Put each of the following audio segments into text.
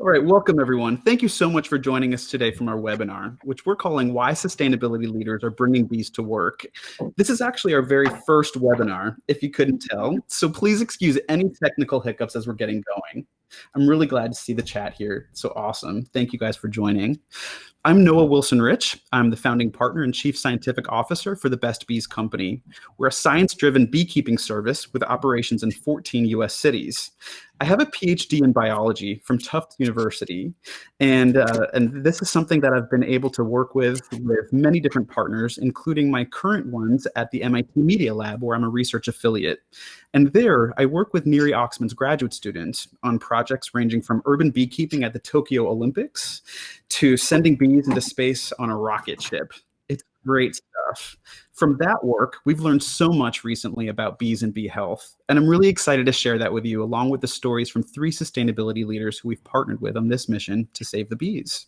All right, welcome everyone. Thank you so much for joining us today from our webinar, which we're calling Why Sustainability Leaders Are Bringing Bees to Work. This is actually our very first webinar, if you couldn't tell, so please excuse any technical hiccups as we're getting going. I'm really glad to see the chat here. It's so awesome. Thank you guys for joining. I'm Noah Wilson-Rich. I'm the founding partner and chief scientific officer for the Best Bees Company. We're a science-driven beekeeping service with operations in 14 US cities. I have a PhD in biology from Tufts University, and this is something that I've been able to work with many different partners, including my current ones at the MIT Media Lab, where I'm a research affiliate. And there, I work with Neri Oxman's graduate students on projects ranging from urban beekeeping at the Tokyo Olympics to sending bees into space on a rocket ship. It's great stuff. From that work, we've learned so much recently about bees and bee health, and I'm really excited to share that with you, along with the stories from 3 sustainability leaders who we've partnered with on this mission to save the bees.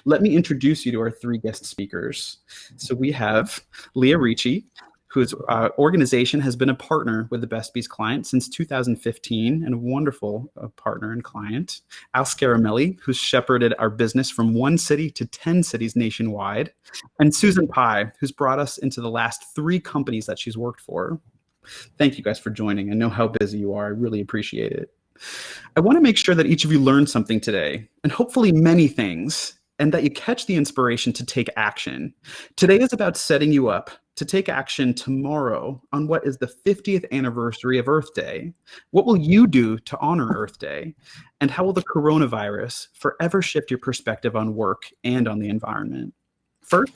Let me introduce you to our 3 guest speakers. So we have Leah Ricci, whose organization has been a partner with the Best Bees client since 2015 and a wonderful partner and client. Al Scaramelli, who's shepherded our business from 1 city to 10 cities nationwide. And Susan Pye, who's brought us into the last 3 companies that she's worked for. Thank you guys for joining. I know how busy you are. I really appreciate it. I want to make sure that each of you learned something today, and hopefully many things, and that you catch the inspiration to take action. Today is about setting you up to take action tomorrow on what is the 50th anniversary of Earth Day. What will you do to honor Earth Day? And how will the coronavirus forever shift your perspective on work and on the environment? First,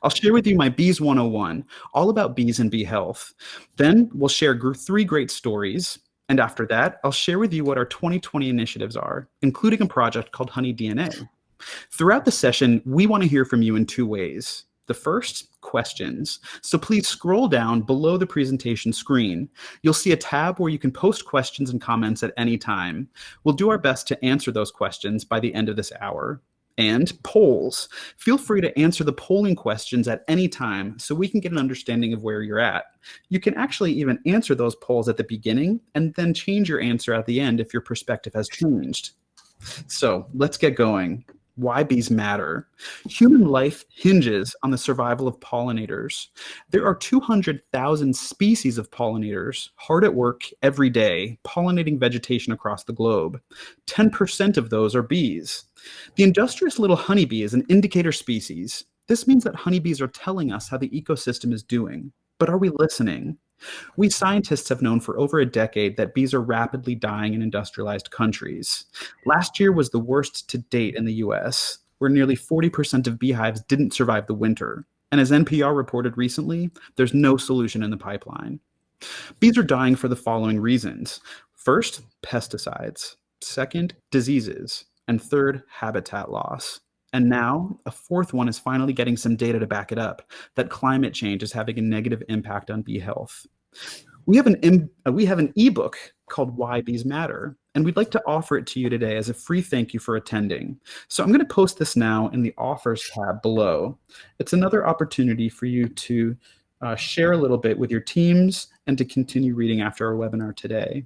I'll share with you my Bees 101, all about bees and bee health. Then we'll share 3 great stories. And after that, I'll share with you what our 2020 initiatives are, including a project called Honey DNA. Throughout the session, we want to hear from you in 2 ways. The first, questions. So please scroll down below the presentation screen. You'll see a tab where you can post questions and comments at any time. We'll do our best to answer those questions by the end of this hour. And polls. Feel free to answer the polling questions at any time so we can get an understanding of where you're at. You can actually even answer those polls at the beginning and then change your answer at the end if your perspective has changed. So let's get going. Why bees matter. Human life hinges on the survival of pollinators. There are 200,000 species of pollinators hard at work every day, pollinating vegetation across the globe. 10% of those are bees. The industrious little honeybee is an indicator species. This means that honeybees are telling us how the ecosystem is doing. But are we listening? We scientists have known for over a decade that bees are rapidly dying in industrialized countries. Last year was the worst to date in the US, where nearly 40% of beehives didn't survive the winter. And as NPR reported recently, there's no solution in the pipeline. Bees are dying for the following reasons. First, pesticides. Second, diseases. And third, habitat loss. And now a 4th one is finally getting some data to back it up, that climate change is having a negative impact on bee health. We have an ebook called Why Bees Matter, and we'd like to offer it to you today as a free thank you for attending. So I'm going to post this now in the offers tab below. It's another opportunity for you to share a little bit with your teams and to continue reading after our webinar today.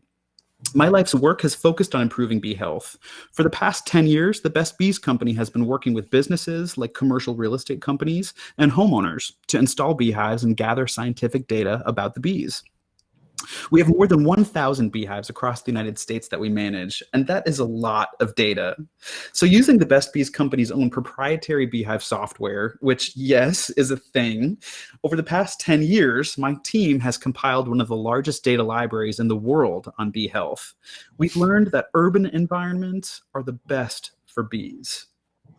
My life's work has focused on improving bee health. For the past 10 years, the Best Bees Company has been working with businesses like commercial real estate companies and homeowners to install beehives and gather scientific data about the bees. We have more than 1,000 beehives across the United States that we manage, and that is a lot of data. So using the Best Bees Company's own proprietary beehive software, which, yes, is a thing, over the past 10 years, my team has compiled one of the largest data libraries in the world on bee health. We've learned that urban environments are the best for bees.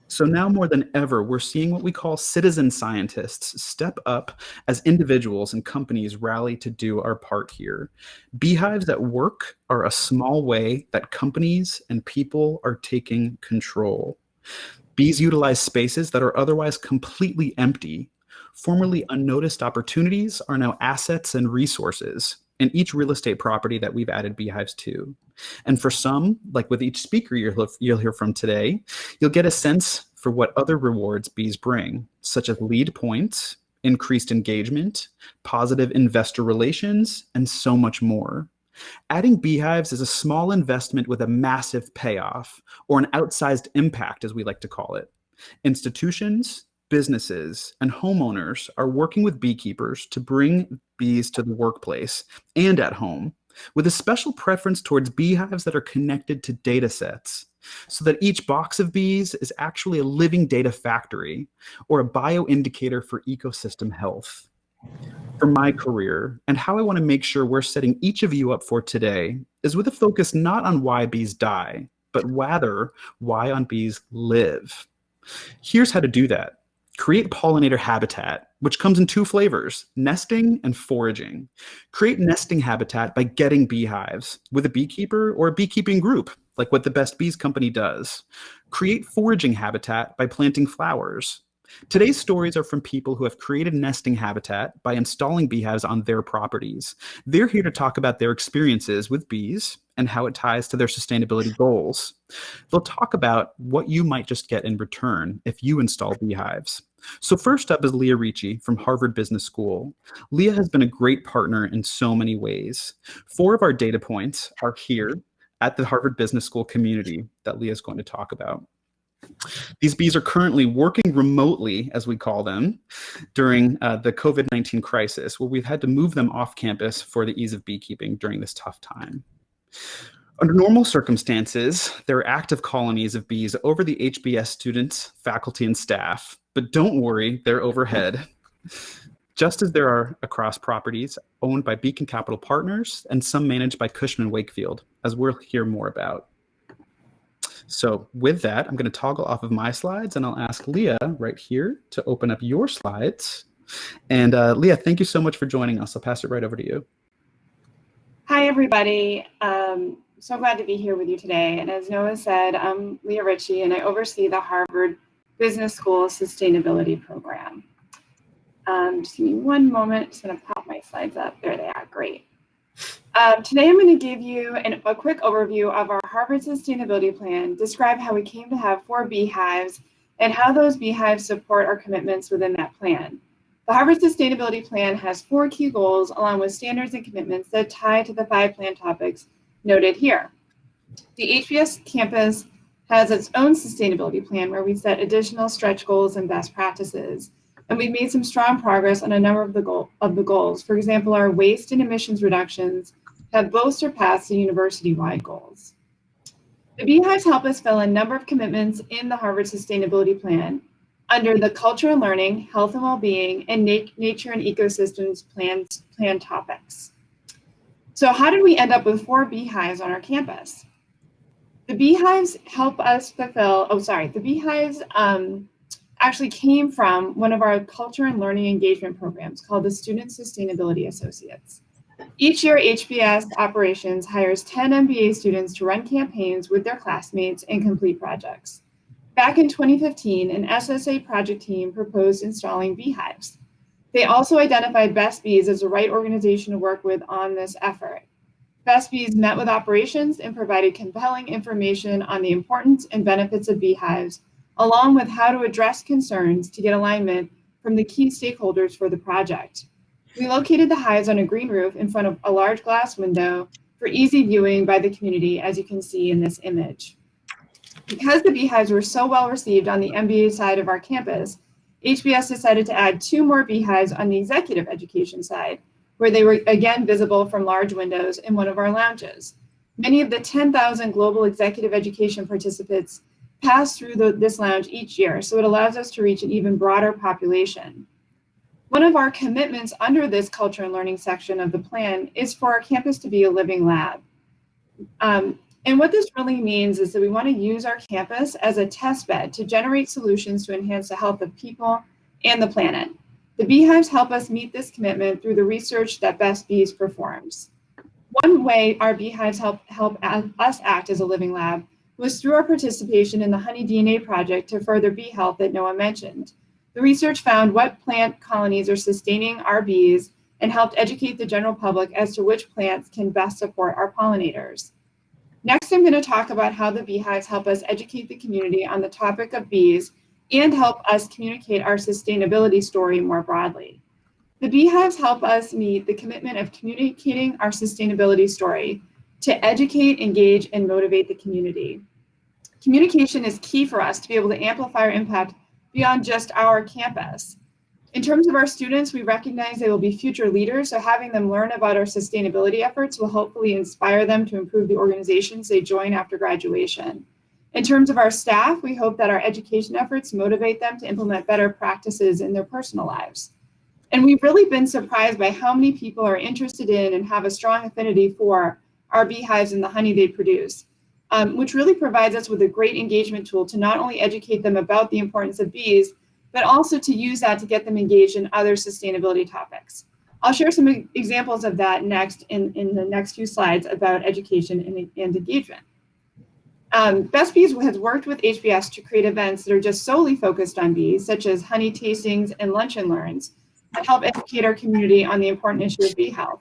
So now more than ever, we're seeing what we call citizen scientists step up as individuals and companies rally to do our part here. Beehives at work are a small way that companies and people are taking control. Bees utilize spaces that are otherwise completely empty. Formerly unnoticed opportunities are now assets and resources in each real estate property that we've added beehives to. And for some, like with each speaker you'll hear from today, you'll get a sense for what other rewards bees bring, such as lead points, increased engagement, positive investor relations, and so much more. Adding beehives is a small investment with a massive payoff, or an outsized impact, as we like to call it. Institutions, businesses, and homeowners are working with beekeepers to bring bees to the workplace and at home, with a special preference towards beehives that are connected to data sets, so that each box of bees is actually a living data factory or a bioindicator for ecosystem health. For my career and how I want to make sure we're setting each of you up for today is with a focus not on why bees die, but rather why on bees live. Here's how to do that. Create pollinator habitat, which comes in two flavors, nesting and foraging. Create nesting habitat by getting beehives with a beekeeper or a beekeeping group, like what the Best Bees Company does. Create foraging habitat by planting flowers. Today's stories are from people who have created nesting habitat by installing beehives on their properties. They're here to talk about their experiences with bees and how it ties to their sustainability goals. They'll talk about what you might just get in return if you install beehives. So first up is Leah Ricci from Harvard Business School. Leah has been a great partner in so many ways. 4 of our data points are here at the Harvard Business School community that Leah is going to talk about. These bees are currently working remotely, as we call them, during the COVID-19 crisis, where we've had to move them off campus for the ease of beekeeping during this tough time. Under normal circumstances, there are active colonies of bees over the HBS students, faculty, and staff. But don't worry, they're overhead, just as there are across properties owned by Beacon Capital Partners and some managed by Cushman Wakefield, as we'll hear more about. So with that, I'm going to toggle off of my slides and I'll ask Leah right here to open up your slides. And Leah, thank you so much for joining us. I'll pass it right over to you. Hi, everybody. So glad to be here with you today. And as Noah said, I'm Leah Ricci and I oversee the Harvard Business School Sustainability Program. Just give me one moment. Just going to pop my slides up. There they are. Great. Today, I'm going to give you a quick overview of our Harvard Sustainability Plan, describe how we came to have 4 beehives, and how those beehives support our commitments within that plan. The Harvard Sustainability Plan has 4 key goals, along with standards and commitments that tie to the 5 plan topics noted here. The HBS campus has its own sustainability plan where we set additional stretch goals and best practices. And we've made some strong progress on a number of the goals. For example, our waste and emissions reductions have both surpassed the university-wide goals. The beehives help us fill a number of commitments in the Harvard Sustainability Plan under the culture and learning, health and well-being, and nature and ecosystems plan topics. So how did we end up with 4 beehives on our campus? The beehives help us fulfill, the beehives actually came from one of our culture and learning engagement programs called the Student Sustainability Associates. Each year, HBS Operations hires 10 MBA students to run campaigns with their classmates and complete projects. Back in 2015, an SSA project team proposed installing beehives. They also identified Best Bees as the right organization to work with on this effort. Best Bees met with operations and provided compelling information on the importance and benefits of beehives, along with how to address concerns to get alignment from the key stakeholders for the project. We located the hives on a green roof in front of a large glass window for easy viewing by the community, as you can see in this image. Because the beehives were so well received on the MBA side of our campus, HBS decided to add 2 more beehives on the executive education side, where they were again visible from large windows in one of our lounges. Many of the 10,000 global executive education participants pass through this lounge each year, so it allows us to reach an even broader population. One of our commitments under this culture and learning section of the plan is for our campus to be a living lab. And what this really means is that we want to use our campus as a test bed to generate solutions to enhance the health of people and the planet. The beehives help us meet this commitment through the research that Best Bees performs. One way our beehives help us act as a living lab was through our participation in the Honey DNA project to further bee health that Noah mentioned. The research found what plant colonies are sustaining our bees and helped educate the general public as to which plants can best support our pollinators. Next, I'm going to talk about how the beehives help us educate the community on the topic of bees and help us communicate our sustainability story more broadly. The beehives help us meet the commitment of communicating our sustainability story to educate, engage, and motivate the community. Communication is key for us to be able to amplify our impact beyond just our campus. In terms of our students, we recognize they will be future leaders, so having them learn about our sustainability efforts will hopefully inspire them to improve the organizations they join after graduation. In terms of our staff, we hope that our education efforts motivate them to implement better practices in their personal lives. And we've really been surprised by how many people are interested in and have a strong affinity for our beehives and the honey they produce, which really provides us with a great engagement tool to not only educate them about the importance of bees, but also to use that to get them engaged in other sustainability topics. I'll share some examples of that next in the next few slides about education and engagement. Best Bees has worked with HBS to create events that are just solely focused on bees, such as honey tastings and lunch and learns, that help educate our community on the important issue of bee health.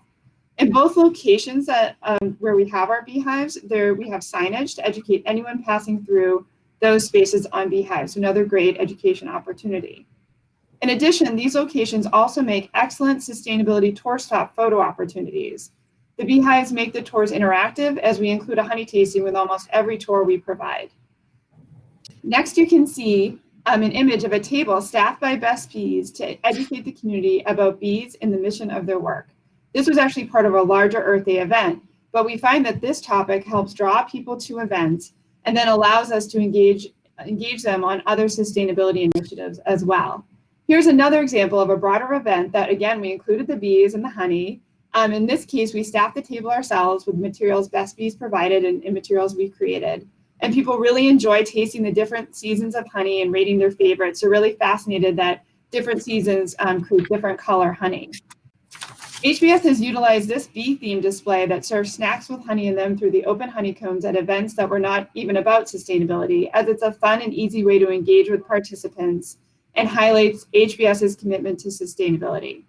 In both locations that where we have our beehives, we have signage to educate anyone passing through those spaces on beehives, another great education opportunity. In addition, these locations also make excellent sustainability tour stop photo opportunities. The beehives make the tours interactive, as we include a honey tasting with almost every tour we provide. Next, you can see an image of a table staffed by Best Bees to educate the community about bees and the mission of their work. This was actually part of a larger Earth Day event, but we find that this topic helps draw people to events and then allows us to engage them on other sustainability initiatives as well. Here's another example of a broader event that, again, we included the bees and the honey. In this case, we staffed the table ourselves with materials Best Bees provided and materials we created. And people really enjoy tasting the different seasons of honey and rating their favorites. They're really fascinated that different seasons create different color honey. HBS has utilized this bee-themed display that serves snacks with honey in them through the open honeycombs at events that were not even about sustainability, as it's a fun and easy way to engage with participants and highlights HBS's commitment to sustainability.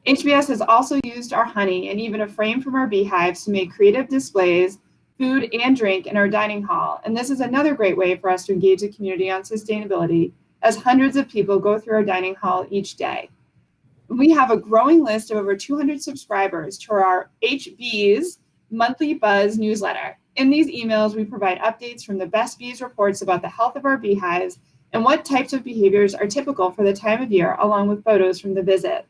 HBS has also used our honey and even a frame from our beehives to make creative displays, food and drink in our dining hall. And this is another great way for us to engage the community on sustainability, as hundreds of people go through our dining hall each day. We have a growing list of over 200 subscribers to our HB's monthly buzz newsletter. In these emails, we provide updates from the Best Bees reports about the health of our beehives and what types of behaviors are typical for the time of year, along with photos from the visit.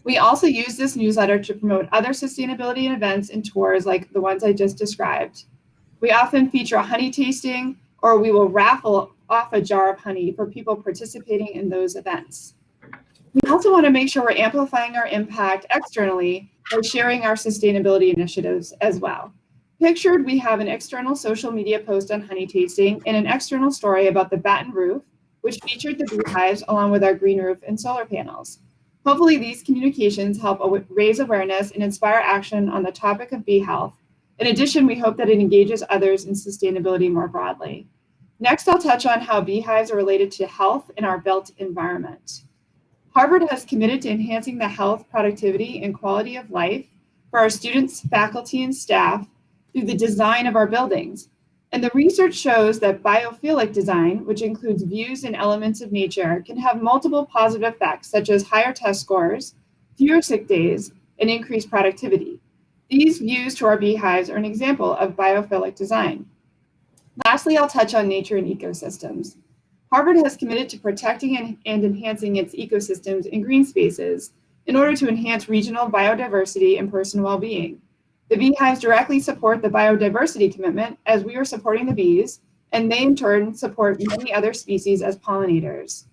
We also use this newsletter to promote other sustainability events and tours like the ones I just described. We often feature a honey tasting, or we will raffle off a jar of honey for people participating in those events. We also want to make sure we're amplifying our impact externally by sharing our sustainability initiatives as well. Pictured, we have an external social media post on honey tasting and an external story about the batten roof, which featured the beehives along with our green roof and solar panels. Hopefully, these communications help raise awareness and inspire action on the topic of bee health. In addition, we hope that it engages others in sustainability more broadly. Next, I'll touch on how beehives are related to health in our built environment. Harvard has committed to enhancing the health, productivity, and quality of life for our students, faculty, and staff through the design of our buildings. And the research shows that biophilic design, which includes views and elements of nature, can have multiple positive effects, such as higher test scores, fewer sick days, and increased productivity. These views to our beehives are an example of biophilic design. Lastly, I'll touch on nature and ecosystems. Harvard has committed to protecting and enhancing its ecosystems and green spaces in order to enhance regional biodiversity and personal well-being. The beehives directly support the biodiversity commitment, as we are supporting the bees, and they in turn support many other species as pollinators.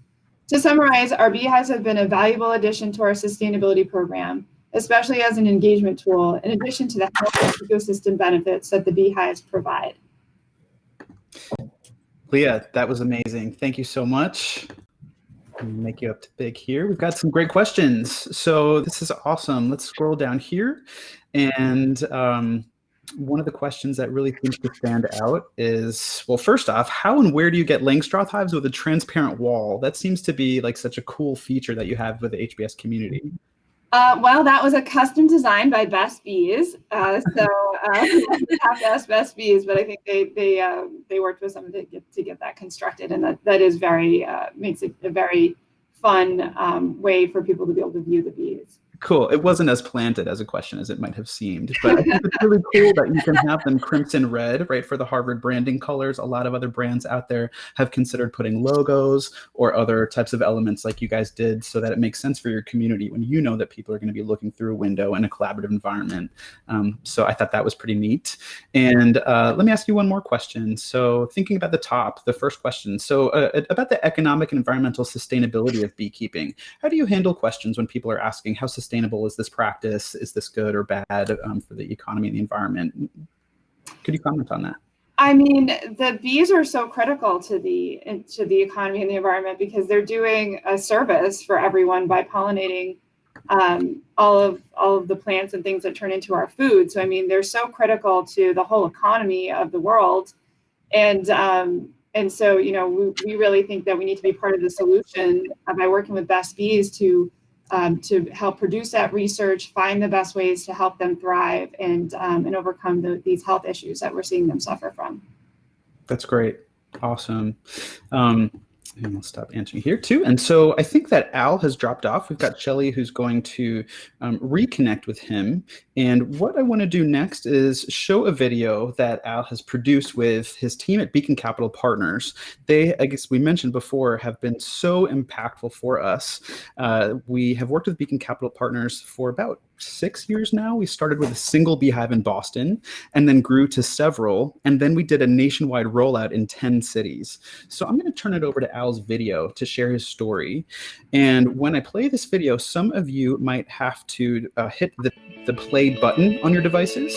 To summarize, our beehives have been a valuable addition to our sustainability program, especially as an engagement tool, in addition to the health and ecosystem benefits that the beehives provide. Leah, that was amazing. Thank you so much. Make you up to big here. We've got some great questions. So this is awesome. Let's scroll down here. And one of the questions that really seems to stand out is, well, first off, how and where do you get Langstroth hives with a transparent wall? That seems to be like such a cool feature that you have with the HBS community. Well, that was a custom design by Best Bees. So you have to ask Best Bees, but I think they worked with someone to get that constructed, and that is very makes it a very fun way for people to be able to view the bees. Cool. It wasn't as planted as a question as it might have seemed, but I think it's really cool that you can have them crimson red, right, for the Harvard branding colors. A lot of other brands out there have considered putting logos or other types of elements like you guys did so that it makes sense for your community when you know that people are going to be looking through a window in a collaborative environment. So I thought that was pretty neat. And let me ask you one more question. So thinking about the first question, so about the economic and environmental sustainability of beekeeping, how do you handle questions when people are asking how sustainable is this practice? Is this good or bad for the economy and the environment? Could you comment on that? I mean, the bees are so critical to the economy and the environment because they're doing a service for everyone by pollinating all of the plants and things that turn into our food. So I mean, they're so critical to the whole economy of the world, and so we really think that we need to be part of the solution by working with Best Bees to help produce that research, find the best ways to help them thrive and overcome these health issues that we're seeing them suffer from. That's great. Awesome. And we'll stop answering here too. And so I think that Al has dropped off. We've got Shelly who's going to reconnect with him. And what I want to do next is show a video that Al has produced with his team at Beacon Capital Partners. They, I guess we mentioned before, have been so impactful for us. We have worked with Beacon Capital Partners for about 6 years now. We started with a single beehive in Boston and then grew to several. And then we did a nationwide rollout in 10 cities. So I'm going to turn it over to Al's video to share his story. And when I play this video, some of you might have to hit the play button on your devices.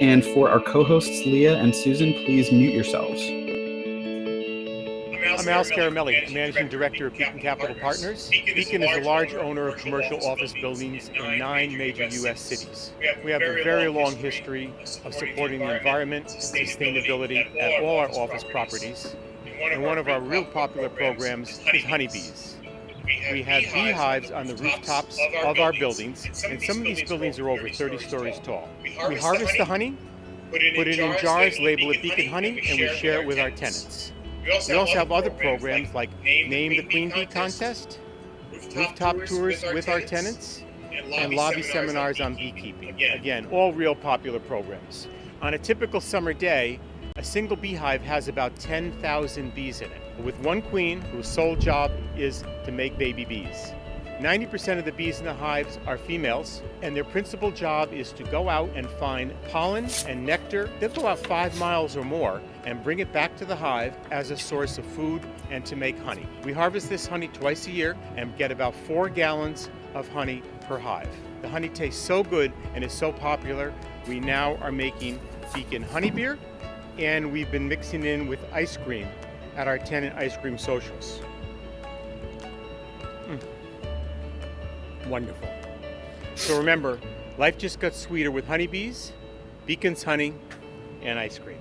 And for our co-hosts, Leah and Susan, please mute yourselves. I'm Al Scaramelli, Managing Director of Beacon Capital Partners. Beacon is a large owner of commercial office buildings in 9 major U.S. cities. We have a very long history of supporting the environment and sustainability at all our office properties. And one of our real popular programs is honeybees. We have beehives on the rooftops of our buildings, and some of these buildings are over 30 stories tall. We harvest the honey, put it in jars, label it Beacon Honey, and we share it with our tenants. We also have other programs like Name the Queen Bee Contest, rooftop tours with our tenants, and lobby seminars on beekeeping. Again, all real popular programs. On a typical summer day, a single beehive has about 10,000 bees in it, with one queen whose sole job is to make baby bees. 90% of the bees in the hives are females, and their principal job is to go out and find pollen and nectar. They'll go out 5 miles or more and bring it back to the hive as a source of food and to make honey. We harvest this honey twice a year and get about 4 gallons of honey per hive. The honey tastes so good and is so popular, we now are making Beacon honey beer, and we've been mixing in with ice cream at our tenant ice cream socials. Wonderful. So remember, life just got sweeter with honeybees, Beacon's honey, and ice cream.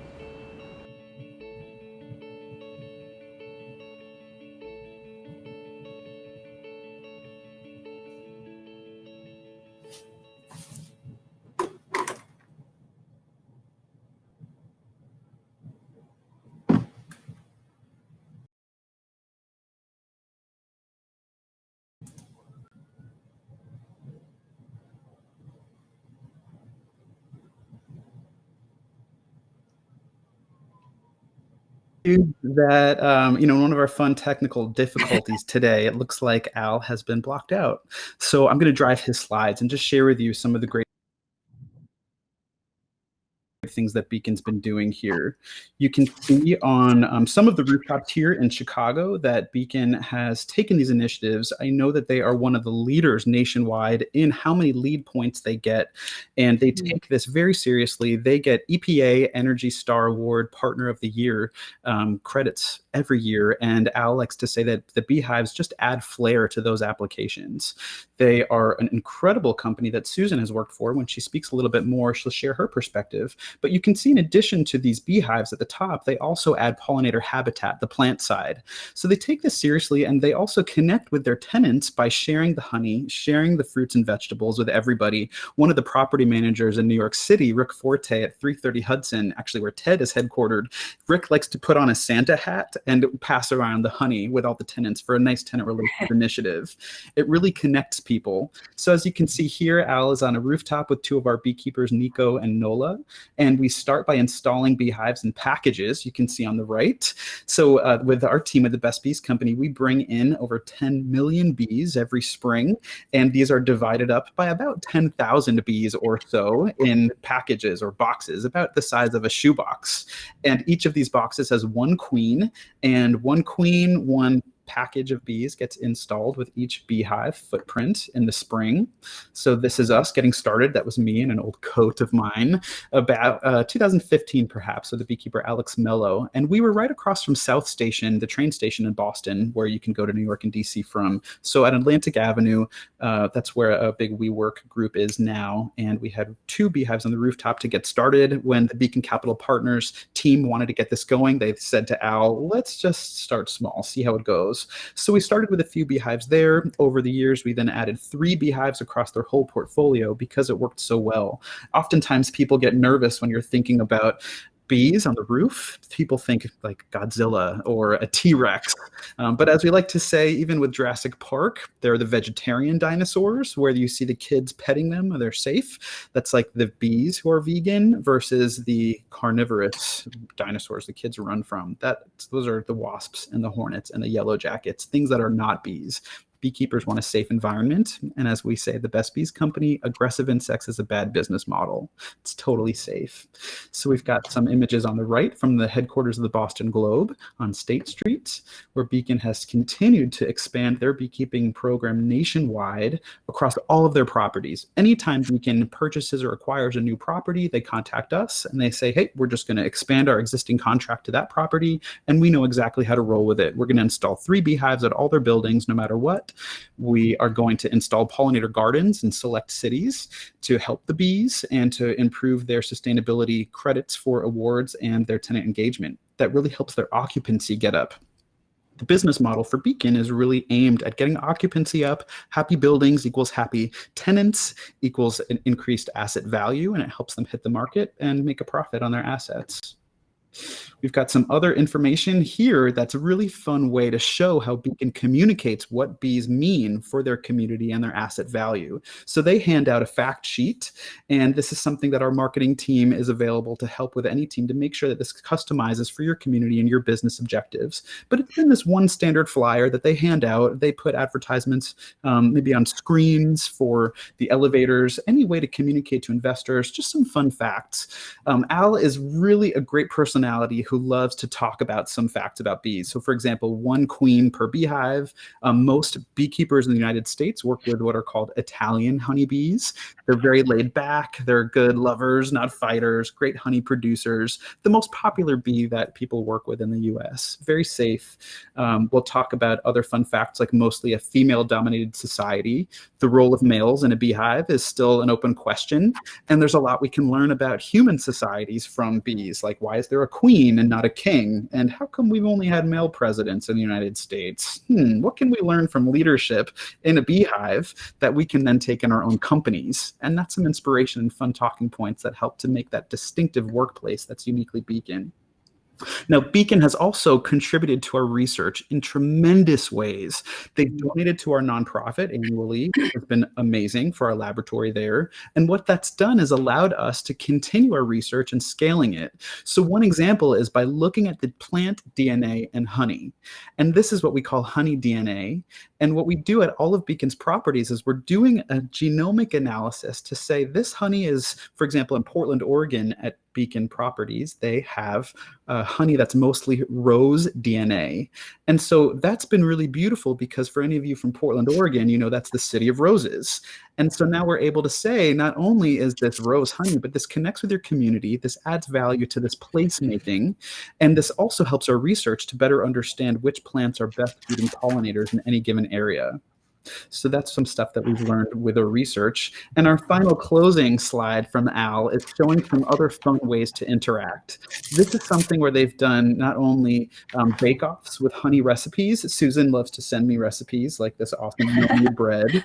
That one of our fun technical difficulties today, it looks like Al has been blocked out. So I'm going to drive his slides and just share with you some of the great things that Beacon's been doing here. You can see on some of the rooftops here in Chicago that Beacon has taken these initiatives. I know that they are one of the leaders nationwide in how many lead points they get, and they take this very seriously. They get EPA Energy Star Award Partner of the Year credits every year, and Al likes to say that the beehives just add flair to those applications. They are an incredible company that Susan has worked for. When she speaks a little bit more, she'll share her perspective. But you can see in addition to these beehives at the top, they also add pollinator habitat, the plant side. So they take this seriously, and they also connect with their tenants by sharing the honey, sharing the fruits and vegetables with everybody. One of the property managers in New York City, Rick Forte at 330 Hudson, actually where TED is headquartered, Rick likes to put on a Santa hat and pass around the honey with all the tenants for a nice tenant relations initiative. It really connects people. So as you can see here, Al is on a rooftop with two of our beekeepers, Nico and Nola, and we start by installing beehives in packages. You can see on the right. So with our team at the Best Bees Company, we bring in over 10 million bees every spring, and these are divided up by about 10,000 bees or so in packages or boxes, about the size of a shoebox. And each of these boxes has one queen, one package of bees gets installed with each beehive footprint in the spring. So this is us getting started. That was me in an old coat of mine about 2015 perhaps, with the beekeeper Alex Mello. And we were right across from South Station, the train station in Boston, where you can go to New York and DC from. So at Atlantic Avenue, that's where a big WeWork group is now. And we had two beehives on the rooftop to get started. When the Beacon Capital Partners team wanted to get this going, they said to Al, let's just start small, see how it goes. So we started with a few beehives there. Over the years, we then added 3 beehives across their whole portfolio because it worked so well. Oftentimes people get nervous when you're thinking about bees on the roof. People think like Godzilla or a T-Rex. But as we like to say, even with Jurassic Park, they're the vegetarian dinosaurs where you see the kids petting them and they're safe. That's like the bees who are vegan versus the carnivorous dinosaurs the kids run from. Those are the wasps and the hornets and the yellow jackets, things that are not bees. Beekeepers want a safe environment. And as we say, the Best Bees Company, aggressive insects is a bad business model. It's totally safe. So we've got some images on the right from the headquarters of the Boston Globe on State Street, where Beacon has continued to expand their beekeeping program nationwide across all of their properties. Anytime Beacon purchases or acquires a new property, they contact us and they say, hey, we're just going to expand our existing contract to that property, and we know exactly how to roll with it. We're going to install 3 beehives at all their buildings, no matter what. We are going to install pollinator gardens in select cities to help the bees and to improve their sustainability credits for awards and their tenant engagement. That really helps their occupancy get up. The business model for Beacon is really aimed at getting occupancy up. Happy buildings equals happy tenants equals an increased asset value, and it helps them hit the market and make a profit on their assets. We've got some other information here that's a really fun way to show how Beacon communicates what bees mean for their community and their asset value. So they hand out a fact sheet, and this is something that our marketing team is available to help with any team to make sure that this customizes for your community and your business objectives. But it's in this one standard flyer that they hand out. They put advertisements maybe on screens for the elevators, any way to communicate to investors, just some fun facts. Al is really a great personality who loves to talk about some facts about bees. So for example, 1 queen per beehive. Most beekeepers in the United States work with what are called Italian honeybees. They're very laid back. They're good lovers, not fighters, great honey producers. The most popular bee that people work with in the US. Very safe. We'll talk about other fun facts like mostly a female-dominated society. The role of males in a beehive is still an open question. And there's a lot we can learn about human societies from bees, like why is there a queen and not a king? And how come we've only had male presidents in the United States? What can we learn from leadership in a beehive that we can then take in our own companies? And that's some inspiration and fun talking points that help to make that distinctive workplace that's uniquely Beacon. Now, Beacon has also contributed to our research in tremendous ways. They've donated to our nonprofit annually, which has been amazing for our laboratory there. And what that's done is allowed us to continue our research and scaling it. So one example is by looking at the plant DNA and honey. And this is what we call honey DNA. And what we do at all of Beacon's properties is we're doing a genomic analysis to say this honey is, for example, in Portland, Oregon at Beacon properties, they have honey that's mostly rose DNA. And so that's been really beautiful because for any of you from Portland, Oregon, you know that's the city of roses. And so now we're able to say not only is this rose honey, but this connects with your community, this adds value to this placemaking, and this also helps our research to better understand which plants are best feeding pollinators in any given area. So that's some stuff that we've learned with our research. And our final closing slide from Al is showing some other fun ways to interact. This is something where they've done not only bake-offs with honey recipes. Susan loves to send me recipes like this awesome no-knead bread.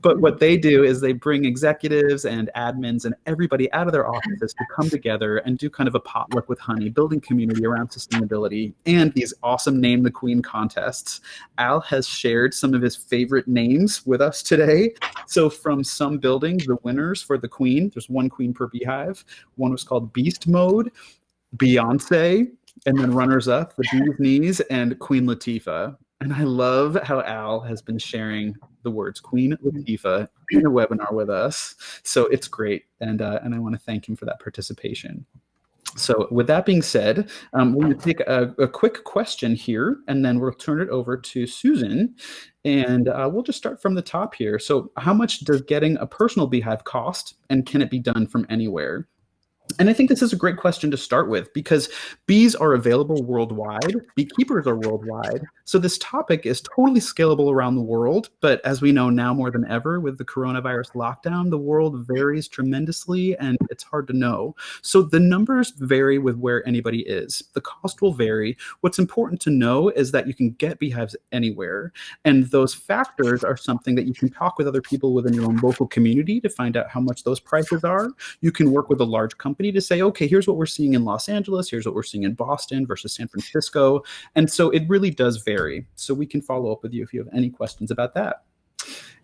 But what they do is they bring executives and admins and everybody out of their offices to come together and do kind of a potluck with honey, building community around sustainability and these awesome Name the Queen contests. Al has shared some of his favorite names with us today. So from some buildings, the winners for the queen, there's one queen per beehive. One was called Beast Mode, Beyonce, and then runners up, the Bee's Knees and Queen Latifah. And I love how Al has been sharing the words Queen Latifah in a webinar with us. So it's great. And I want to thank him for that participation. So with that being said, we're going to take a quick question here, and then we'll turn it over to Susan. And we'll just start from the top here. So how much does getting a personal beehive cost, and can it be done from anywhere? And I think this is a great question to start with because bees are available worldwide, beekeepers are worldwide. So this topic is totally scalable around the world. But as we know now more than ever with the coronavirus lockdown, the world varies tremendously and it's hard to know. So the numbers vary with where anybody is. The cost will vary. What's important to know is that you can get beehives anywhere. And those factors are something that you can talk with other people within your own local community to find out how much those prices are. You can work with a large company to say, okay, here's what we're seeing in Los Angeles, here's what we're seeing in Boston versus San Francisco. And so it really does vary. So we can follow up with you if you have any questions about that.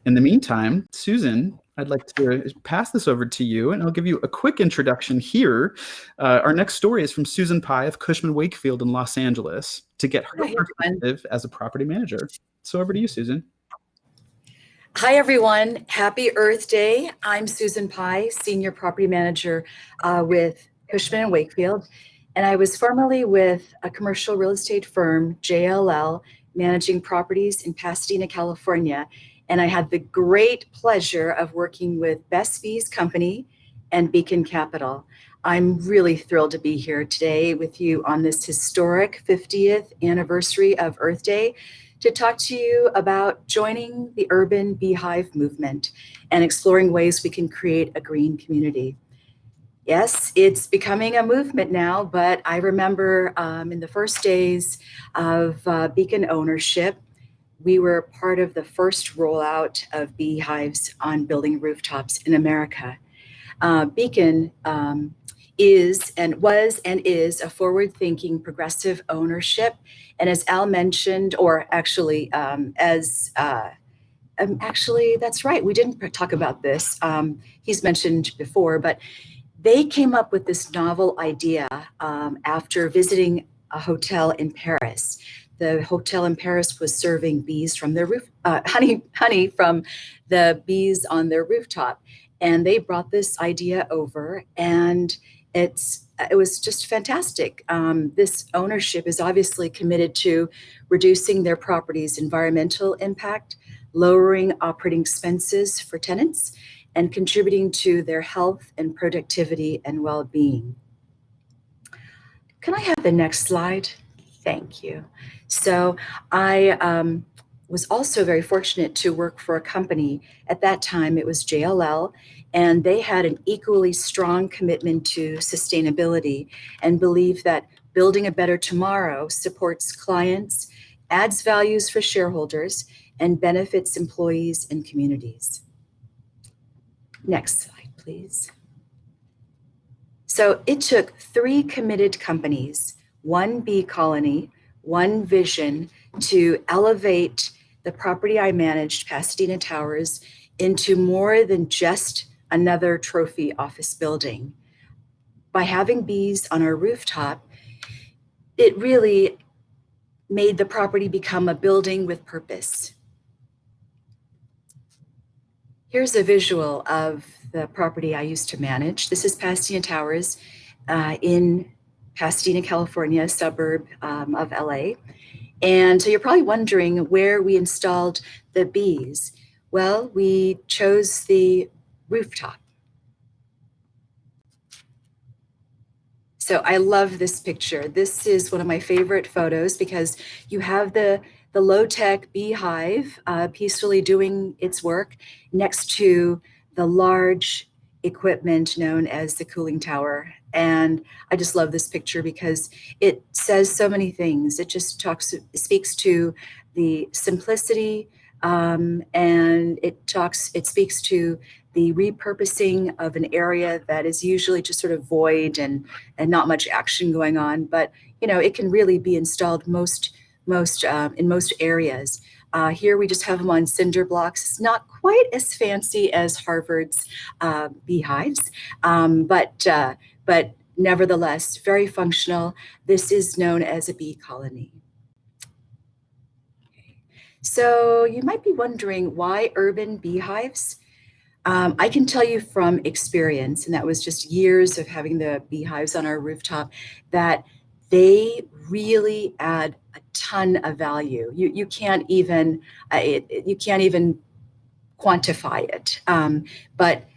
In the meantime, Susan, I'd like to pass this over to you, and I'll give you a quick introduction here. Our next story is from Susan Pye of Cushman Wakefield in Los Angeles to get her perspective as a property manager. So over to you, Susan. Hi, everyone. Happy Earth Day. I'm Susan Pye, Senior Property Manager with Cushman Wakefield. And I was formerly with a commercial real estate firm, JLL, managing properties in Pasadena, California. And I had the great pleasure of working with Best Bees Company and Beacon Capital. I'm really thrilled to be here today with you on this historic 50th anniversary of Earth Day to talk to you about joining the urban beehive movement and exploring ways we can create a green community. Yes, it's becoming a movement now, but I remember in the first days of Beacon ownership, we were part of the first rollout of beehives on building rooftops in America. Beacon is and was and is a forward-thinking progressive ownership. And as Al mentioned, or actually that's right, we didn't talk about this. He's mentioned before, but they came up with this novel idea after visiting a hotel in Paris. The hotel in Paris was serving bees from their roof, honey from the bees on their rooftop. And they brought this idea over, and it was just fantastic. This ownership is obviously committed to reducing their property's environmental impact, lowering operating expenses for tenants, and contributing to their health and productivity and well-being. Can I have the next slide? Thank you. So I was also very fortunate to work for a company. At that time, it was JLL, and they had an equally strong commitment to sustainability and believed that building a better tomorrow supports clients, adds values for shareholders, and benefits employees and communities. Next slide, please. So it took 3 committed companies, 1 bee colony, 1 vision to elevate the property I managed, Pasadena Towers, into more than just another trophy office building. By having bees on our rooftop, it really made the property become a building with purpose. Here's a visual of the property I used to manage. This is Pasadena Towers in Pasadena, California, a suburb of LA. And so you're probably wondering where we installed the bees. Well, we chose the rooftop. So I love this picture. This is one of my favorite photos because you have the low-tech beehive peacefully doing its work next to the large equipment known as the cooling tower. And I just love this picture because it says so many things. It just speaks to the simplicity, and it speaks to the repurposing of an area that is usually just sort of void and not much action going on. But it can really be installed in most areas. Here we just have them on cinder blocks. It's not quite as fancy as Harvard's beehives, but nevertheless very functional. This is known as a bee colony. So you might be wondering, why urban beehives? I can tell you from experience, and that was just years of having the beehives on our rooftop, that they really add a ton of value. You can't even quantify it. But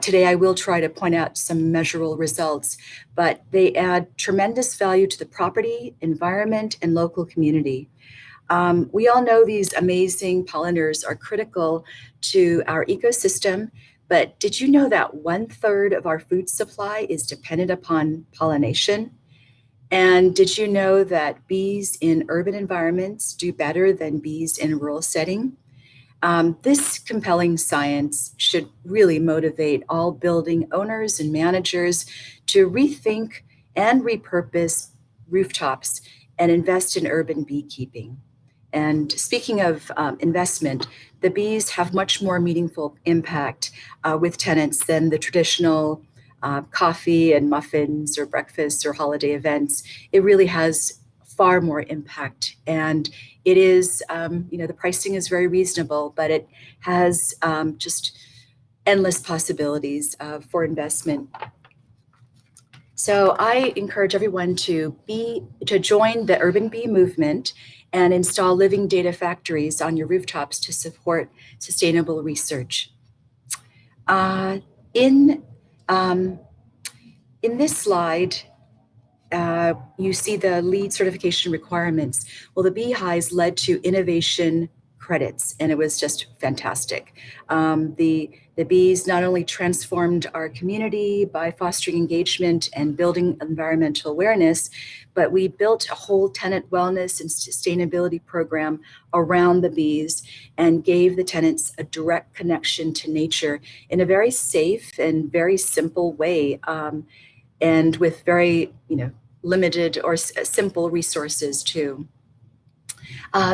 today I will try to point out some measurable results. But they add tremendous value to the property, environment, and local community. We all know these amazing pollinators are critical to our ecosystem, but did you know that 1/3 of our food supply is dependent upon pollination? And did you know that bees in urban environments do better than bees in a rural setting? This compelling science should really motivate all building owners and managers to rethink and repurpose rooftops and invest in urban beekeeping. And speaking of investment, the bees have much more meaningful impact with tenants than the traditional coffee and muffins or breakfasts or holiday events. It really has far more impact. And it is, the pricing is very reasonable, but it has just endless possibilities for investment. So I encourage everyone to join the urban bee movement and install living data factories on your rooftops to support sustainable research. In this slide, you see the LEED certification requirements. Well, the beehives led to innovation credits, and it was just fantastic. The bees not only transformed our community by fostering engagement and building environmental awareness, but we built a whole tenant wellness and sustainability program around the bees and gave the tenants a direct connection to nature in a very safe and very simple way, and with very limited or simple resources too.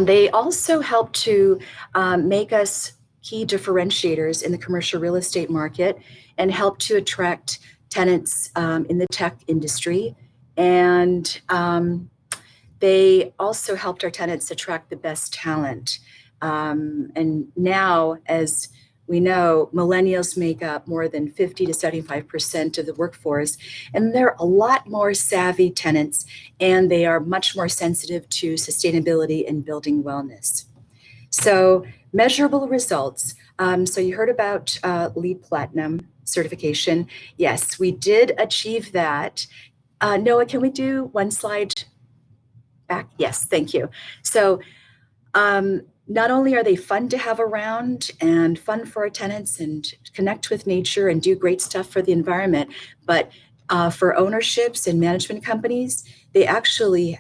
They also help to make us key differentiators in the commercial real estate market and help to attract tenants in the tech industry. And they also helped our tenants attract the best talent. And now, as we know, millennials make up more than 50 to 75% of the workforce, and they're a lot more savvy tenants, and they are much more sensitive to sustainability and building wellness. So measurable results. So you heard about LEED Platinum certification. Yes, we did achieve that. Noah, can we do one slide back? Yes, thank you. So not only are they fun to have around and fun for our tenants and connect with nature and do great stuff for the environment, but for ownerships and management companies, they actually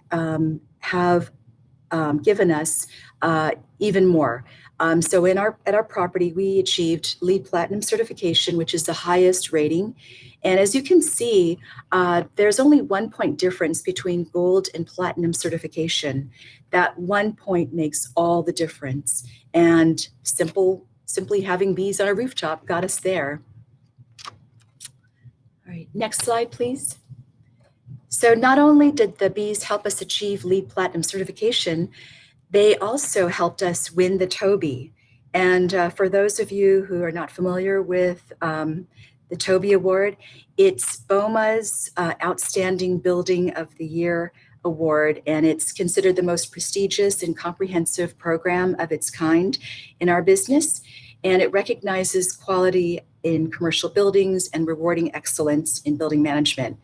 have given us even more. So at our property, we achieved LEED Platinum certification, which is the highest rating. And as you can see, there's only 1 point difference between gold and platinum certification. That 1 point makes all the difference. And simply having bees on a rooftop got us there. All right, next slide, please. So not only did the bees help us achieve LEED Platinum certification, they also helped us win the Toby. And for those of you who are not familiar with the Toby Award, it's BOMA's Outstanding Building of the Year Award, and it's considered the most prestigious and comprehensive program of its kind in our business. And it recognizes quality in commercial buildings and rewarding excellence in building management.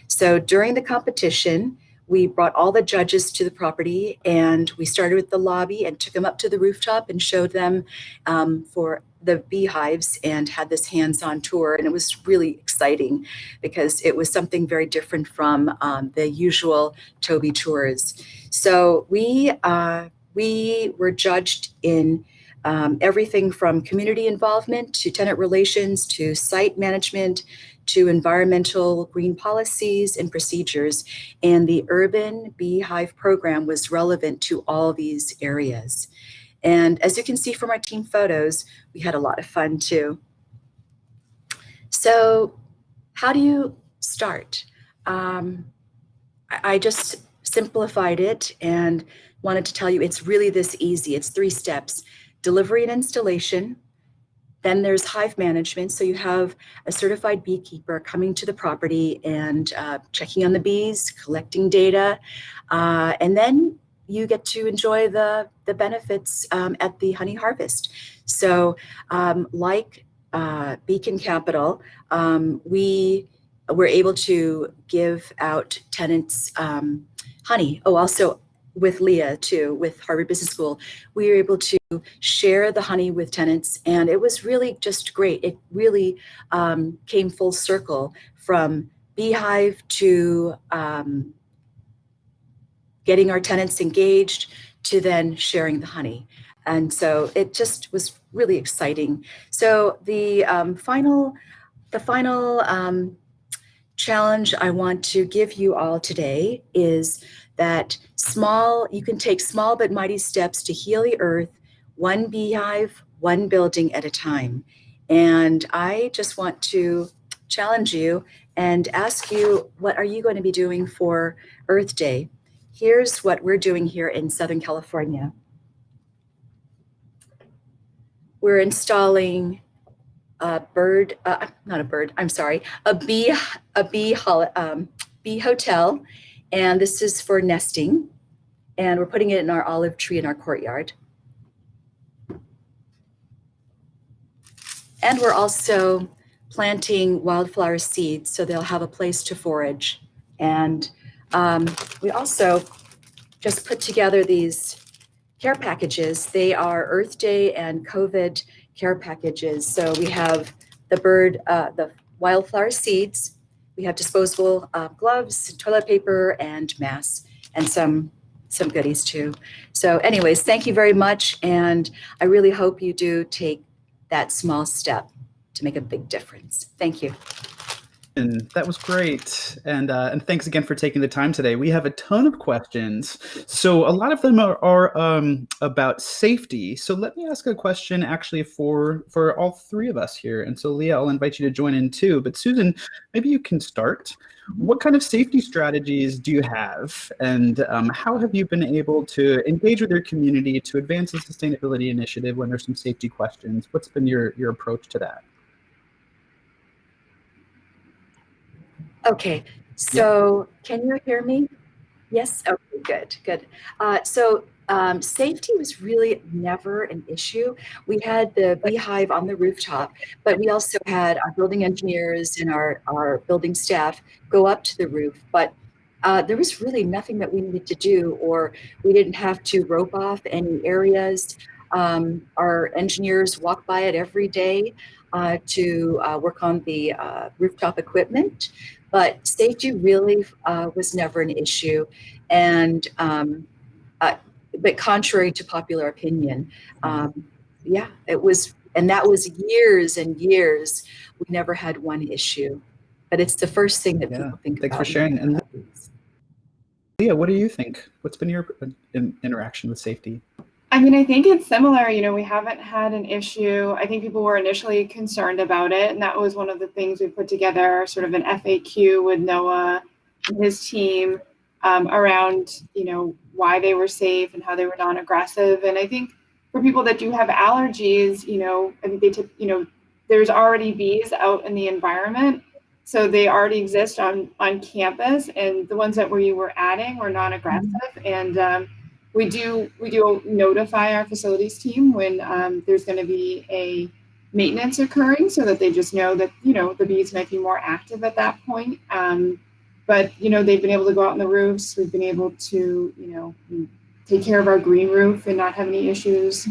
So during the competition, we brought all the judges to the property, and we started with the lobby and took them up to the rooftop and showed them for the beehives and had this hands-on tour. And it was really exciting because it was something very different from the usual Toby tours. So we were judged in everything from community involvement to tenant relations to site management to environmental green policies and procedures. And the urban beehive program was relevant to all these areas. And as you can see from our team photos, we had a lot of fun too. So how do you start? I just simplified it and wanted to tell you it's really this easy. It's 3 steps: delivery and installation. Then there's hive management. So you have a certified beekeeper coming to the property and checking on the bees, collecting data, and then you get to enjoy the benefits at the honey harvest. So like Beacon Capital, we were able to give out tenants honey. Oh, also with Leah too, with Harvard Business School, we were able to share the honey with tenants, and it was really just great. It really came full circle from beehive to getting our tenants engaged to then sharing the honey. And so it just was really exciting. So the final challenge I want to give you all today is that you can take small but mighty steps to heal the earth, one beehive, one building at a time. And I just want to challenge you and ask you, what are you going to be doing for Earth Day? Here's what we're doing here in Southern California. We're installing a bee hotel, and this is for nesting, and we're putting it in our olive tree in our courtyard. And we're also planting wildflower seeds so they'll have a place to forage. And we also just put together these care packages. They are Earth Day and COVID care packages. So we have the wildflower seeds, we have disposable gloves, toilet paper, and masks, and some goodies too. So anyways, thank you very much. And I really hope you do take that small step to make a big difference. Thank you. And that was great. And thanks again for taking the time today. We have a ton of questions. So a lot of them are about safety. So let me ask a question actually for all 3 of us here. And so Leah, I'll invite you to join in too. But Susan, maybe you can start. What kind of safety strategies do you have? And how have you been able to engage with your community to advance the sustainability initiative when there's some safety questions? What's been your approach to that? Okay, so Can you hear me? Yes? Okay, good. So safety was really never an issue. We had the beehive on the rooftop, but we also had our building engineers and our building staff go up to the roof. But there was really nothing that we needed to do, or we didn't have to rope off any areas. Our engineers walk by it every day to work on the rooftop equipment. But safety really was never an issue. And but contrary to popular opinion, it was, and that was years and years. We never had one issue, but it's the first thing that people think Thanks about. for sharing. And Leah, what do you think? What's been your interaction with safety? I mean, I think it's similar. You know, we haven't had an issue. I think people were initially concerned about it, and that was one of the things we put together, sort of an FAQ with Noah and his team around, you know, why they were safe and how they were non-aggressive. And I think for people that do have allergies, you know, I think there's already bees out in the environment, so they already exist on campus, and the ones that you were adding were non-aggressive. And we do notify our facilities team when there's going to be a maintenance occurring, so that they just know that, the bees might be more active at that point. But, they've been able to go out on the roofs. We've been able to, take care of our green roof and not have any issues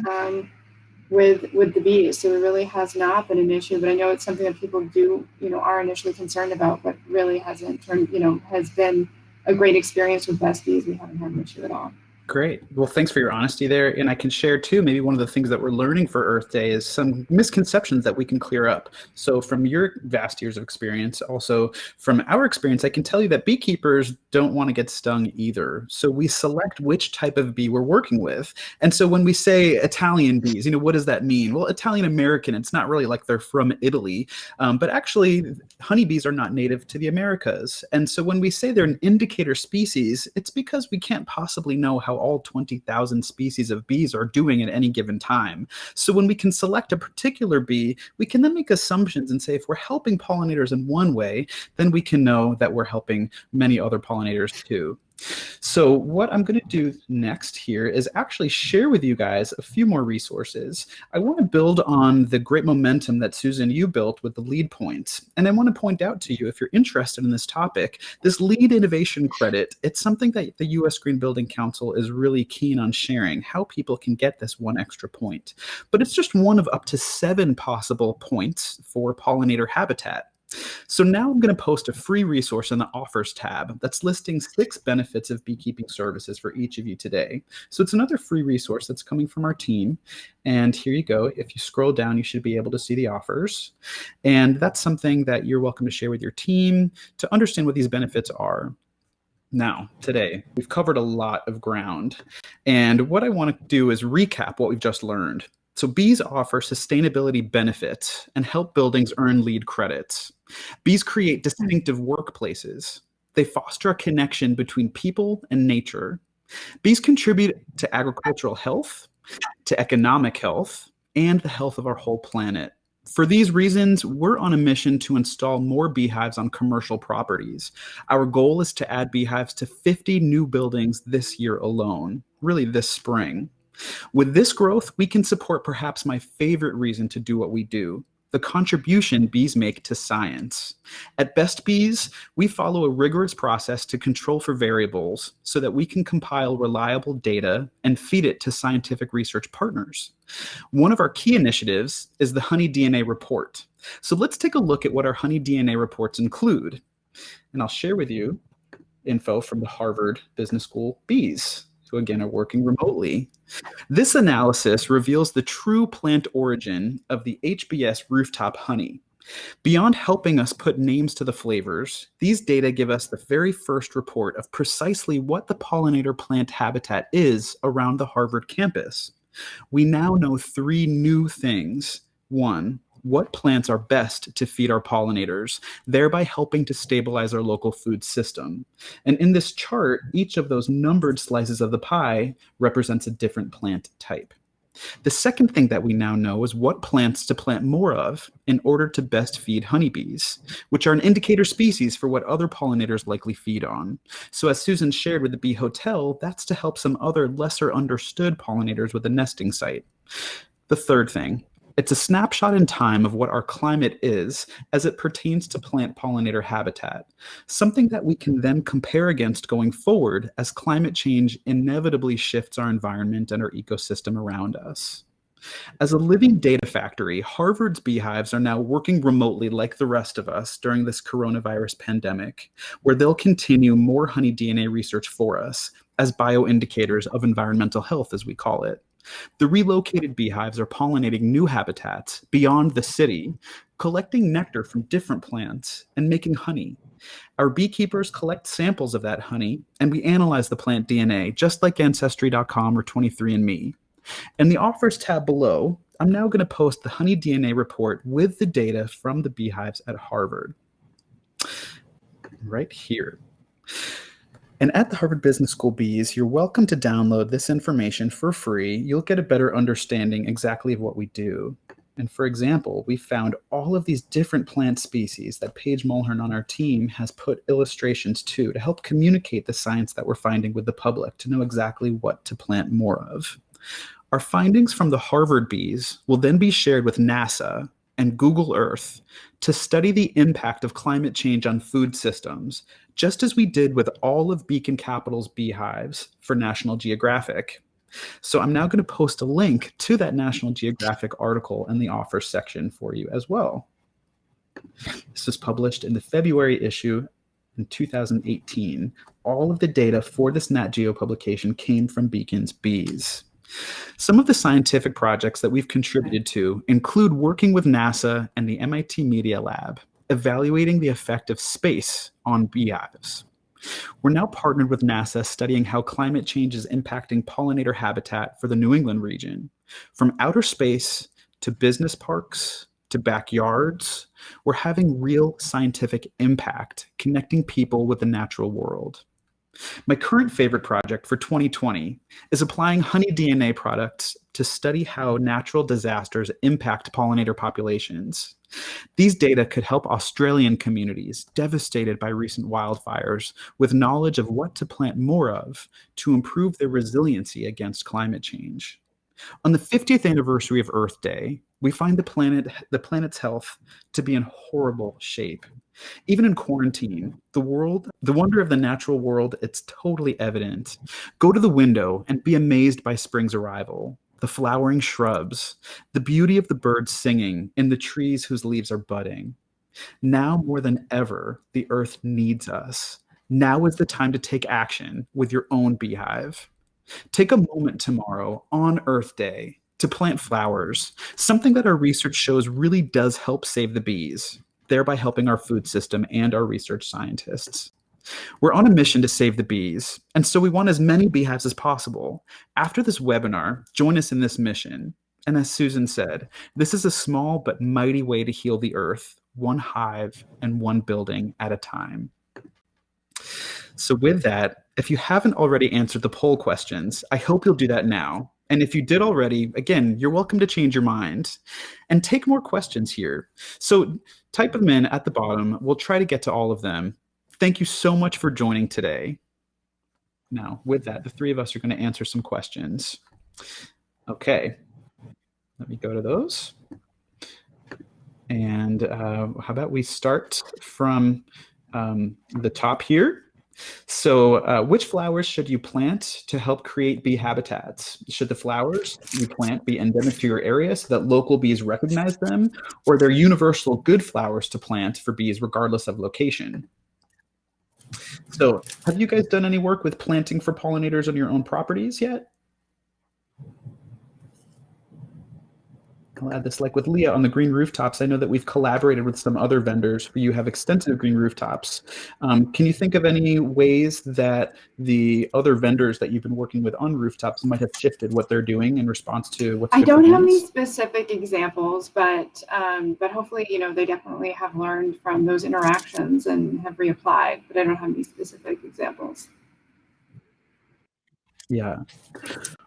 with the bees. So it really has not been an issue, but I know it's something that people are initially concerned about, but really hasn't has been a great experience with Best Bees. We haven't had an issue at all. Great. Well, thanks for your honesty there. And I can share too, maybe one of the things that we're learning for Earth Day is some misconceptions that we can clear up. So from your vast years of experience, also from our experience, I can tell you that beekeepers don't want to get stung either. So we select which type of bee we're working with. And so when we say Italian bees, what does that mean? Well, Italian American, it's not really like they're from Italy, but actually honeybees are not native to the Americas. And so when we say they're an indicator species, it's because we can't possibly know how all 20,000 species of bees are doing at any given time. So when we can select a particular bee, we can then make assumptions and say, if we're helping pollinators in one way, then we can know that we're helping many other pollinators too. So what I'm going to do next here is actually share with you guys a few more resources. I want to build on the great momentum that Susan, you built with the lead points. And I want to point out to you, if you're interested in this topic, this lead innovation credit, it's something that the U.S. Green Building Council is really keen on sharing, how people can get this one extra point. But it's just one of up to 7 possible points for pollinator habitat. So now I'm going to post a free resource in the offers tab that's listing 6 benefits of beekeeping services for each of you today. So it's another free resource that's coming from our team. And here you go. If you scroll down, you should be able to see the offers. And that's something that you're welcome to share with your team to understand what these benefits are. Now, today, we've covered a lot of ground. And what I want to do is recap what we've just learned. So bees offer sustainability benefits and help buildings earn LEED credits. Bees create distinctive workplaces. They foster a connection between people and nature. Bees contribute to agricultural health, to economic health, and the health of our whole planet. For these reasons, we're on a mission to install more beehives on commercial properties. Our goal is to add beehives to 50 new buildings this year alone, really this spring. With this growth, we can support perhaps my favorite reason to do what we do, the contribution bees make to science. At Best Bees, we follow a rigorous process to control for variables so that we can compile reliable data and feed it to scientific research partners. One of our key initiatives is the Honey DNA report. So let's take a look at what our Honey DNA reports include. And I'll share with you info from the Harvard Business School bees, who again are working remotely. This analysis reveals the true plant origin of the HBS rooftop honey. Beyond helping us put names to the flavors, these data give us the very first report of precisely what the pollinator plant habitat is around the Harvard campus. We now know 3 new things. 1, what plants are best to feed our pollinators, thereby helping to stabilize our local food system. And in this chart, each of those numbered slices of the pie represents a different plant type. The second thing that we now know is what plants to plant more of in order to best feed honeybees, which are an indicator species for what other pollinators likely feed on. So as Susan shared with the Bee Hotel, that's to help some other lesser understood pollinators with a nesting site. The third thing, it's a snapshot in time of what our climate is as it pertains to plant pollinator habitat, something that we can then compare against going forward as climate change inevitably shifts our environment and our ecosystem around us. As a living data factory, Harvard's beehives are now working remotely like the rest of us during this coronavirus pandemic, where they'll continue more honey DNA research for us as bioindicators of environmental health, as we call it. The relocated beehives are pollinating new habitats beyond the city, collecting nectar from different plants and making honey. Our beekeepers collect samples of that honey, and we analyze the plant DNA, just like Ancestry.com or 23andMe. In the offers tab below, I'm now going to post the Honey DNA report with the data from the beehives at Harvard. Right here. And at the Harvard Business School Bees, you're welcome to download this information for free. You'll get a better understanding exactly of what we do. And for example, we found all of these different plant species that Paige Mulhern on our team has put illustrations to help communicate the science that we're finding with the public, to know exactly what to plant more of. Our findings from the Harvard bees will then be shared with NASA and Google Earth to study the impact of climate change on food systems, just as we did with all of Beacon Capital's beehives for National Geographic. So I'm now going to post a link to that National Geographic article in the offers section for you as well. This was published in the February issue in 2018. All of the data for this Nat Geo publication came from Beacon's bees. Some of the scientific projects that we've contributed to include working with NASA and the MIT Media Lab, evaluating the effect of space on beehives. We're now partnered with NASA studying how climate change is impacting pollinator habitat for the New England region. From outer space to business parks to backyards, we're having real scientific impact, connecting people with the natural world. My current favorite project for 2020 is applying honey DNA products to study how natural disasters impact pollinator populations. These data could help Australian communities devastated by recent wildfires with knowledge of what to plant more of to improve their resiliency against climate change. On the 50th anniversary of Earth Day, we find the planet's health to be in horrible shape. Even in quarantine, the wonder of the natural world, it's totally evident. Go to the window and be amazed by spring's arrival, the flowering shrubs, the beauty of the birds singing in the trees whose leaves are budding. Now more than ever, the earth needs us. Now is the time to take action with your own beehive. Take a moment tomorrow on Earth Day to plant flowers, something that our research shows really does help save the bees, thereby helping our food system and our research scientists. We're on a mission to save the bees, and so we want as many beehives as possible. After this webinar, join us in this mission. And as Susan said, this is a small but mighty way to heal the earth, one hive and one building at a time. So with that, if you haven't already answered the poll questions, I hope you'll do that now. And if you did already, again, you're welcome to change your mind and take more questions here. So type them in at the bottom. We'll try to get to all of them. Thank you so much for joining today. Now, with that, the three of us are going to answer some questions. Okay, let me go to those. And how about we start from the top here. So which flowers should you plant to help create bee habitats? Should the flowers you plant be endemic to your area so that local bees recognize them, or they're universal good flowers to plant for bees regardless of location? So have you guys done any work with planting for pollinators on your own properties yet? I'll add this, like with Leah on the green rooftops. I know that we've collaborated with some other vendors who you have extensive green rooftops. Can you think of any ways that the other vendors that you've been working with on rooftops might have shifted what they're doing in response to what's I good don't for have any bees? specific examples, but hopefully, they definitely have learned from those interactions and have reapplied, but I don't have any specific examples. Yeah.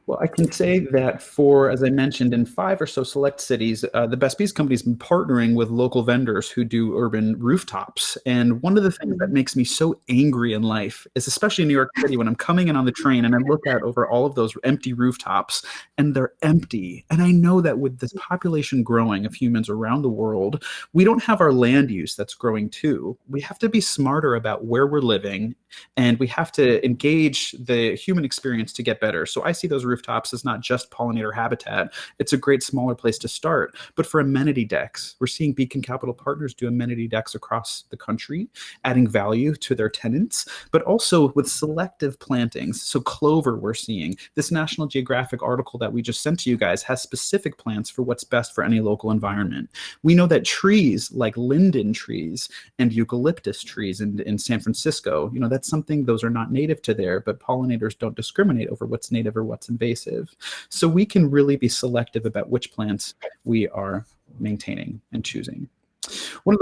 Well, I can say that for, as I mentioned, in 5 or so select cities, the Best Bees Company has been partnering with local vendors who do urban rooftops. And one of the things that makes me so angry in life is, especially in New York City, when I'm coming in on the train and I look out over all of those empty rooftops and they're empty. And I know that with this population growing of humans around the world, we don't have our land use that's growing too. We have to be smarter about where we're living, and we have to engage the human experience to get better. So I see those rooftops as not just pollinator habitat. It's a great smaller place to start. But for amenity decks, we're seeing Beacon Capital Partners do amenity decks across the country, adding value to their tenants, but also with selective plantings. So clover, we're seeing. This National Geographic article that we just sent to you guys has specific plants for what's best for any local environment. We know that trees like linden trees and eucalyptus trees in San Francisco, that's something, those are not native to there, but pollinators don't discriminate over what's native or what's invasive. So we can really be selective about which plants we are maintaining and choosing. One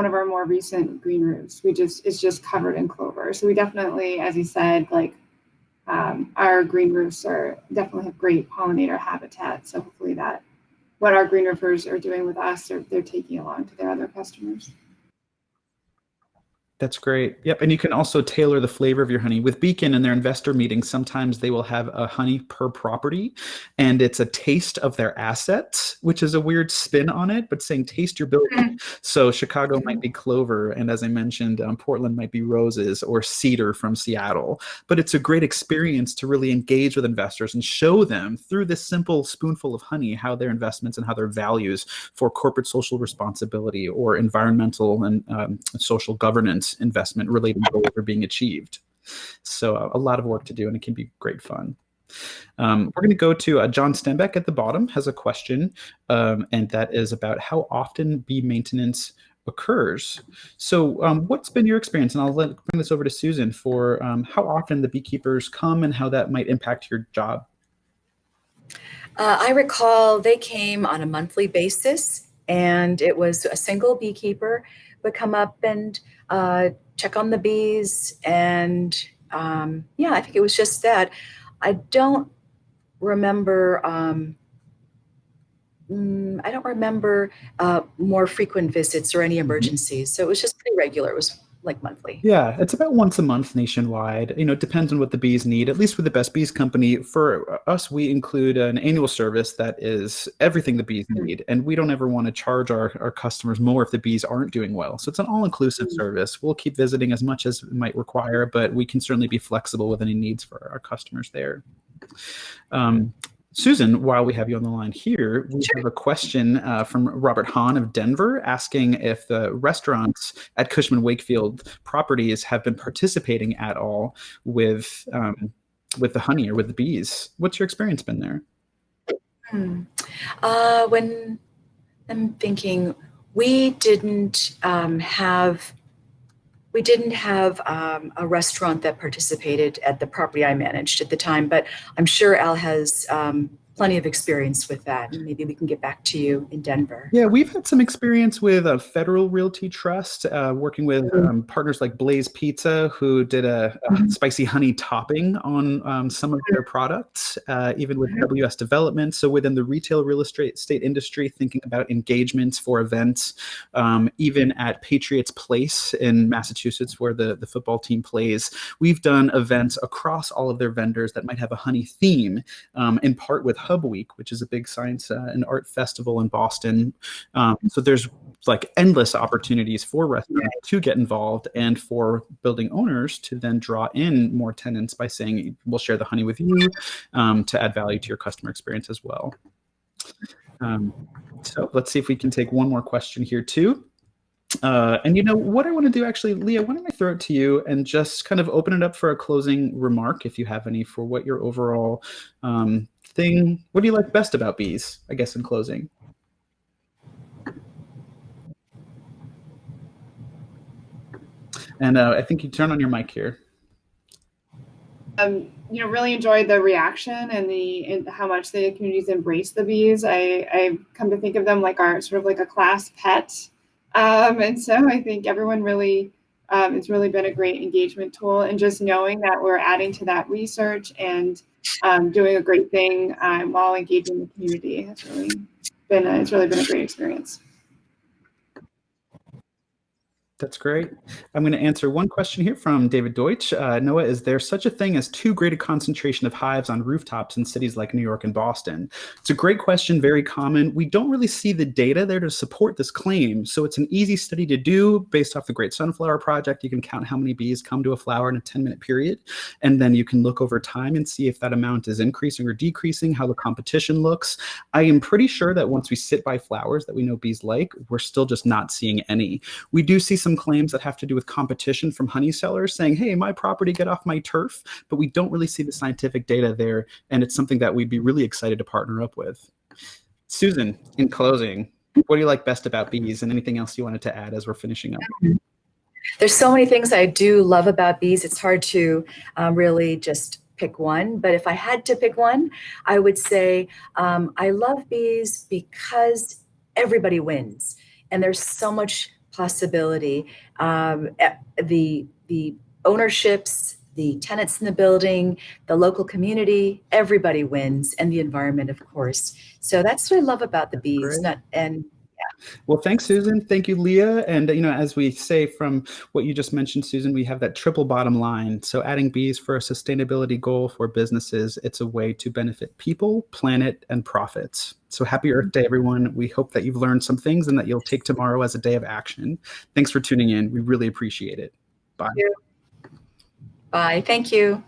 of our more recent green roofs, it's just covered in clover. So we definitely, as you said, our green roofs definitely have great pollinator habitat. So hopefully that what our green roofers are doing with us, they're taking along to their other customers. That's great. Yep. And you can also tailor the flavor of your honey. With Beacon in their investor meetings, sometimes they will have a honey per property, and it's a taste of their assets, which is a weird spin on it, but saying taste your building. So Chicago might be clover, and as I mentioned, Portland might be roses or cedar from Seattle. But it's a great experience to really engage with investors and show them through this simple spoonful of honey how their investments and how their values for corporate social responsibility or environmental and social governance investment related goals are being achieved. So a lot of work to do, and it can be great fun. We're going to go to John Stenbeck at the bottom has a question, and that is about how often bee maintenance occurs. So what's been your experience? And I'll bring this over to Susan for how often the beekeepers come and how that might impact your job. I recall they came on a monthly basis, and it was a single beekeeper would come up and check on the bees. And yeah, I think it was just that. I don't remember. I don't remember more frequent visits or any emergencies. So it was just pretty regular. It was like monthly. Yeah, it's about once a month nationwide. You know, it depends on what the bees need. At least with the Best Bees Company, for us, we include an annual service that is everything the bees need. And we don't ever want to charge our customers more if the bees aren't doing well. So it's an all-inclusive service. We'll keep visiting as much as it might require, but we can certainly be flexible with any needs for our customers there. Susan, while we have you on the line here, we have a question from Robert Hahn of Denver asking if the restaurants at Cushman Wakefield properties have been participating at all with the honey or with the bees. What's your experience been there? When I'm thinking, we didn't have a restaurant that participated at the property I managed at the time, but I'm sure Al has plenty of experience with that. And maybe we can get back to you in Denver. Yeah, we've had some experience with a Federal Realty Trust, working with partners like Blaze Pizza, who did a spicy honey topping on some of their products, even with WS Development. So within the retail real estate industry, thinking about engagements for events, even at Patriots Place in Massachusetts, where the football team plays, we've done events across all of their vendors that might have a honey theme, in part with Hub Week, which is a big science and art festival in Boston. So there's like endless opportunities for restaurants to get involved and for building owners to then draw in more tenants by saying, we'll share the honey with you to add value to your customer experience as well. So let's see if we can take one more question here too. And you know what I want to do, actually, Leah, why don't I throw it to you and just kind of open it up for a closing remark, if you have any, for what your overall thing, what do you like best about bees, I guess, in closing? And I think you turn on your mic here. You know, really enjoyed the reaction and how much the communities embrace the bees. I've come to think of them like our sort of like a class pet. And so I think everyone really, it's really been a great engagement tool, and just knowing that we're adding to that research and doing a great thing while engaging the community has really been it's really been a great experience. That's great. I'm going to answer one question here from David Deutsch. Noah, is there such a thing as too great a concentration of hives on rooftops in cities like New York and Boston? It's a great question, very common. We don't really see the data there to support this claim. So it's an easy study to do based off the Great Sunflower Project. You can count how many bees come to a flower in a 10-minute period. And then you can look over time and see if that amount is increasing or decreasing, how the competition looks. I am pretty sure that once we sit by flowers that we know bees like, we're still just not seeing any. We do see some claims that have to do with competition from honey sellers saying, hey, my property, get off my turf, but we don't really see the scientific data there, and it's something that we'd be really excited to partner up with. Susan, in closing, what do you like best about bees, and anything else you wanted to add as we're finishing up? There's so many things I do love about bees. It's hard to really just pick one, but if I had to pick one, I would say I love bees because everybody wins, and there's so much possibility. The ownerships, the tenants in the building, the local community, everybody wins, and the environment, of course. So that's what I love about the bees. Well, thanks, Susan. Thank you, Leah. And, as we say from what you just mentioned, Susan, we have that triple bottom line. So adding bees for a sustainability goal for businesses, it's a way to benefit people, planet, and profits. So happy Earth Day, everyone. We hope that you've learned some things and that you'll take tomorrow as a day of action. Thanks for tuning in. We really appreciate it. Bye. Bye. Thank you.